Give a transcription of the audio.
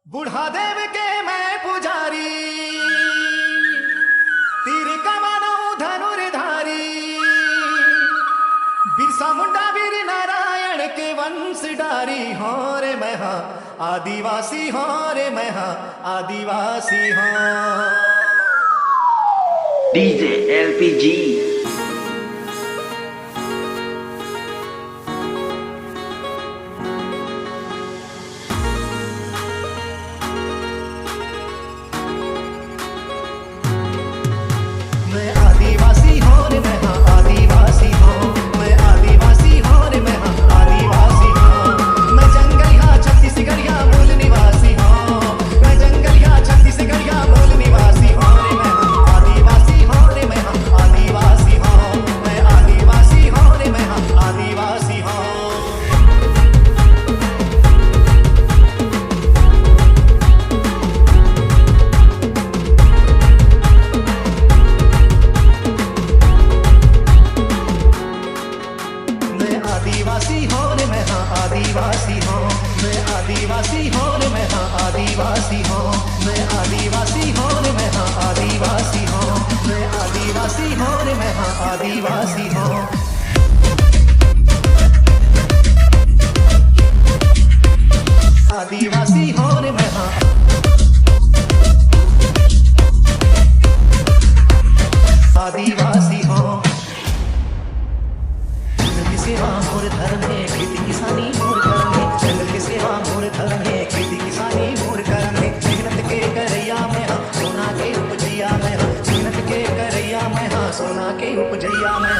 बुढ़ा देव के मैं पुजारी, तीर कमानो धनुर्धारी, बिरसा मुंडा वीर नारायण के वंश डारी हो रे मैं हाँ आदिवासी हो रे मैं हाँ आदिवासी हो। DJ LPG. मैं आदिवासी हो रे मैं हाँ आदिवासी हो, मैं आदिवासी हो रे मैं हाँ आदिवासी हो। मैं जंगलिया छत्तीसगढ़िया मूल निवासी हो, मैं जंगलिया छत्तीसगढ़िया मूल निवासी हो रे मैं हाँ आदिवासी हो रे मैं हाँ आदिवासी हो, मैं आदिवासी हो रे मैं हाँ आदिवासी हो। आदिवासी हो रे मैं हाँ आदिवासी हो, मैं आदिवासी हो रे मैं हाँ आदिवासी हो, मैं आदिवासी हो रे मैं हाँ आदिवासी हो, मैं आदिवासी हो रे मैं हाँ आदिवासी हो। आदिवासी हो रे मैं हाँ आदिवासी हो। सेवा मोर धर्म है, खेती किसानी मोर कर्म है, जंगल की सेवा मोर धर्म है, खेती किसानी मोर कर्म है। मेहनत के करैया में हाँ सोना के उपजैया में हाँ, मेहनत के करैया में हाँ सोना के उपजैया में